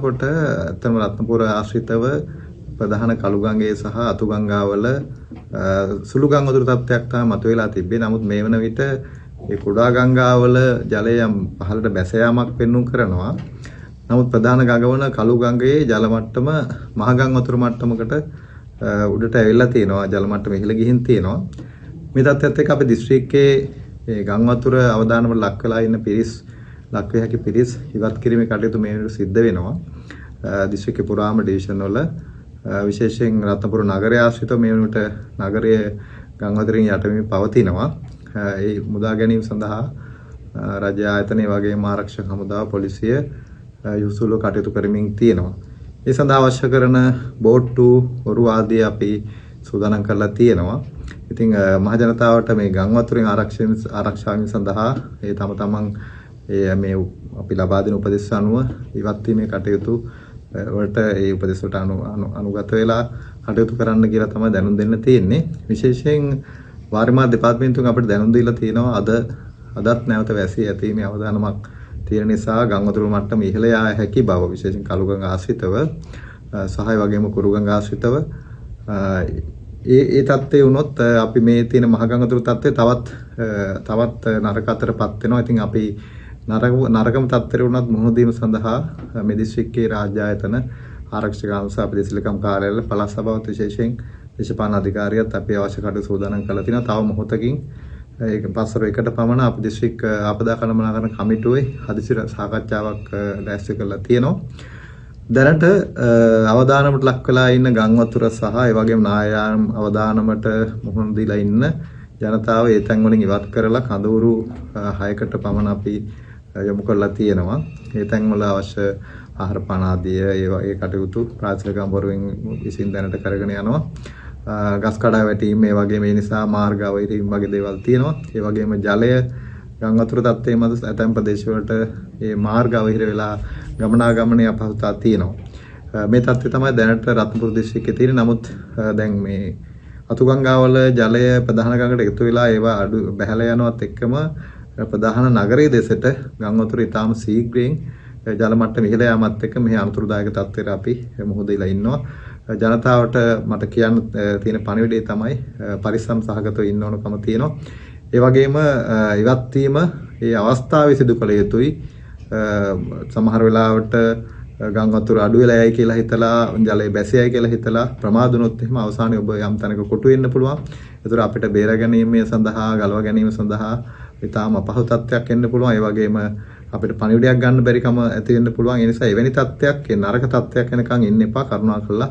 කොට ඇත්තම රත්නපුර ආශ්‍රිතව ප්‍රධාන කළුගංගේ සහ අතුගංගාවල සුළු ගම් වතුර තත්ත්වයක් තමයි මතුවලා තිබ්බේ. නමුත් මේ වන විට මේ කුඩා ගංගාවල ජලය පහළට බැස යාමක් පෙන්වු කරනවා. නමුත් ප්‍රධාන ගඟ වන කළුගංගේ ජල මට්ටම මහ ගම් වතුර මට්ටමකට උඩට ඇවිල්ලා තියෙනවා. ජල මට්ටම ඉහළ ගිහින් තියෙනවා. මේ තත්ත්වයට එක්ක අපේ දිස්ත්‍රික්කයේ මේ ගම් වතුර අවදානමට ලක් වෙලා ඉන්න පිරිස් ලක්විය හැකි පිරිස් ඉවත් කිරීමේ කටයුතු මේ වෙනකොට සිද්ධ වෙනවා. දිස්ත්‍රික්කේ පුරාම ඩිවිෂන් වල විශේෂයෙන් රත්නපුර නගරය ආශ්‍රිතව මේ වෙනකොට නගරයේ ගම් වතුරින් යටවෙමින් පවතිනවා. ඒ මුදා ගැනීම සඳහා රාජ්‍ය ආයතනයේ වගේම ආරක්ෂක හමුදාව පොලිසිය යොසුලෝ කටයුතු කරමින් තියෙනවා. ඒ සඳහා අවශ්‍ය කරන බෝට්ටු ඔරු ආදී අපි සූදානම් කරලා තියෙනවා. ඉතින් මහ ජනතාවට මේ ගම් වතුරින් ආරක්ෂාව සඳහා ඒ තමන් මේ අපි ලබා දෙන උපදෙස් අනුව ඉවත් වීමේ කටයුතු වලට ඒ උපදෙස් වලට අනුගත වෙලා කටයුතු කරන්න කියලා තමයි දැනුම් දෙන්න තියෙන්නේ. විශේෂයෙන් වාරිමාර්ග දෙපාර්තමේන්තුවෙන් අපිට දැනුම් දීලා තියෙනවා අදත් නැවත වැසී ඇතීමේ අවධානමක් තියෙන නිසා ගම් වතුර මට්ටම ඉහළ යා හැකි බව විශේෂයෙන් කළුගඟ ආශ්‍රිතව සහය වගේම කුරුගඟ ආශ්‍රිතව ඒ තත්ත්වය වුණොත් අපි මේ තියෙන මහ ගම් වතුර තත්ත්වය තවත් නරක අතරපත් වෙනවා. ඉතින් අපි නරකම තත්ත්වයට වුණත් මුහුණ දීම සඳහා මේ දිස්ත්‍රික්කයේ රාජ්‍ය ආයතන ආරක්ෂක අංශ අපේ දෙසිලකම් කාර්යාලය පළාත් සභාවත් විශේෂයෙන් දේශපාලන අධිකාරියත් අපි අවශ්‍ය කටයුතු සූදානම් කරලා තිනවා. තව මොහොතකින් ඒක පස්වර එකට පමණ අපේ දිස්ත්‍රික්ක ආපදා කළමනාකරණ කමිටුවේ හදිසි සාකච්ඡාවක් දැස්ති කරලා තියෙනවා. දැනට අවදානමට ලක් වෙලා ඉන්න ගම් වතුර සහ ඒ වගේම නායාම් අවදානමට මුහුණ දීලා ඉන්න ජනතාව ඒ තැන් වලින් ඉවත් කරලා කඳවුරු 6කට පමණ අපි යොමු කරලා තියෙනවා. ඒ තැන් වල අවශ්‍ය ආහාර පාන ආදී ඒ කටයුතු ප්‍රාථමික අඹරුවෙන් විසින් දැනට කරගෙන යනවා. ගස් කඩා වැටීම් මේ වගේ මේ නිසා මාර්ග අවහිරීම් වගේ දේවල් තියෙනවා. ඒ වගේම ජලය ගම් වතුර තත්ත්වයේ මත ඇතැම් ප්‍රදේශවලට මේ මාර්ග අවහිර වෙලා ගමනාගමනයේ අපහසුතාව තියෙනවා. මේ තත්ත්වය තමයි දැනට රත්නපුර දිස්ත්‍රික්කයේ තියෙන්නේ. නමුත් දැන් මේ අතුගංගාවල ජලය ප්‍රධාන ගඟට එකතු වෙලා ඒවා අඩු බැහැලා යනවත් එක්කම ප්‍රධාන නගරයේ දෙසට ගම් වතුර ඉතාම ශීඝ්‍රයෙන් ජල මට්ටම ඉහළ යාමත් එක්ක මේ අනුතුරුදායක තත්ත්වයට අපි මුහුණ දීලා ඉන්නවා. ජනතාවට මට කියන්න තියෙන පණිවිඩය තමයි පරිස්සම් සහගතව ඉන්න ඕනකම තියෙනවා. ඒ වගේම ඉවත් වීම මේ අවස්ථාවේ සිදු කළ යුතුයි. සමහර වෙලාවට ගම් වතුර අඩු වෙලා යයි කියලා හිතලා ජලය බැසයයි කියලා හිතලා ප්‍රමාද වුණොත් එහෙම අවසානයේ ඔබ යම් තැනක කොටු වෙන්න පුළුවන්. ඒතර අපිට බේර ගැනීම සඳහා ගලව ගැනීම සඳහා ඊටාම අපහසු තත්ත්වයක් එන්න පුළුවන්. ඒ වගේම අපිට පණිවිඩයක් ගන්න බැරිකම ඇති වෙන්න පුළුවන්. ඒ නිසා එවැනි තත්ත්වයක් නරක තත්ත්වයක් වෙනකන් ඉන්න එපා. කරුණාකරලා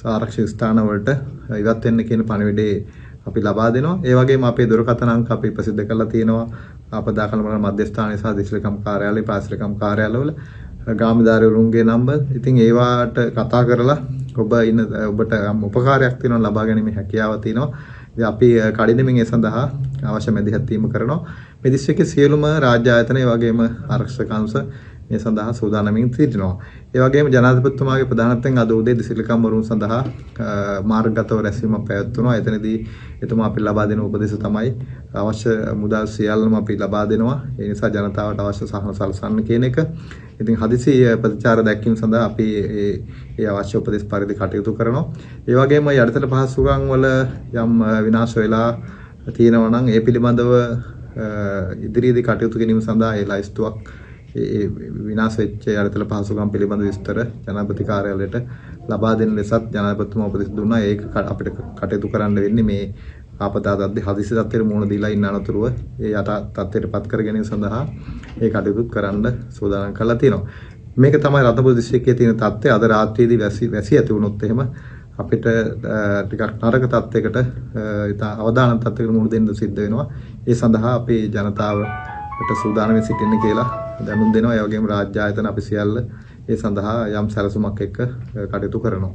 ආරක්ෂක ස්ථාන වලට ඉවත් වෙන්න කියන පණිවිඩේ අපි ලබා දෙනවා. ඒ වගේම අපේ දුරකථන අංක අපි ප්‍රසිද්ධ කරලා තියෙනවා. ආපදා කළමනාකරණ මධ්‍යස්ථානයේ සහ දිස්ත්‍රික්කම් කාර්යාලය, පාසලකම් කාර්යාලවල ගාමිණීදාරවරුන්ගේ නම්බර්. ඉතින් ඒවාට කතා කරලා ඔබට උපකාරයක් තියෙනවා ලබා ගැනීම හැකියාව තියෙනවා. ඉතින් අපි කඩිනමින් ඒ සඳහා අවශ්‍ය මැදිහත් වීම කරනවා. මේ දිස්ත්‍රික්කයේ සියලුම රාජ්‍ය ආයතන ඒ වගේම ආරක්ෂක අංශ මේ සඳහා සූදානම්ින් සිටිනවා. ඒ වගේම ජනාධිපතිතුමාගේ ප්‍රධානත්වයෙන් අද උදේ දිස්ත්‍රික්කම් වරුන් සඳහා මාර්ගගතව රැස්වීමක් පැවැත්වුණා. එතනදී එතුමා අපි ලබා දෙන උපදෙස් තමයි අවශ්‍ය මුදල් සියල්ලම අපි ලබා දෙනවා. ඒ නිසා ජනතාවට අවශ්‍ය සහන සලසන්න කියන එක. ඉතින් හදිසි ප්‍රතිචාර දැක්වීම සඳහා අපි ඒ අවශ්‍ය උපදෙස් පරිදි කටයුතු කරනවා. ඒ වගේම යටිතල පහසුකම් වල යම් විනාශ වෙලා තියෙනවා නම් ඒ පිළිබඳව ඉදිරියේදී කටයුතු කිරීම සඳහා ඒ ලයිස්තුවක් ඒ විනාශ වෙච්ච යටිතල පහසුකම් පිළිබඳ විස්තර ජනාධිපති කාර්යාලයට ලබා දෙන ලෙසත් ජනාධිපතිතුමා උපදෙස් දුන්නා. ඒක අපිට කටයුතු කරන්න වෙන්නේ මේ ආපදාදී හදිසි තත්ත්වයට මුහුණ දීලා ඉන්න අනතුරුව ඒ යට තත්ත්වයටපත් කර ගැනීම සඳහා ඒ කටයුතු කරන්න සූදානම් කරලා තියෙනවා. මේක තමයි රත්නපුර දිස්ත්‍රික්කයේ තියෙන තත්ත්වය. අද රාත්‍රියේදී වැසි ඇති වුණොත් එහෙම අපිට ටිකක් නරක තත්ත්වයකට අවදානම් තත්ත්වයකට මුහුණ දෙන්න සිද්ධ වෙනවා. ඒ සඳහා අපේ ජනතාවට සූදානම් සිටින්න කියලා දැනුම් දෙනවා. ඒ වගේම රාජ්‍ය ආයතන අපි සියල්ල ඒ සඳහා යම් සැලසුමක් එක්ක කටයුතු කරනවා.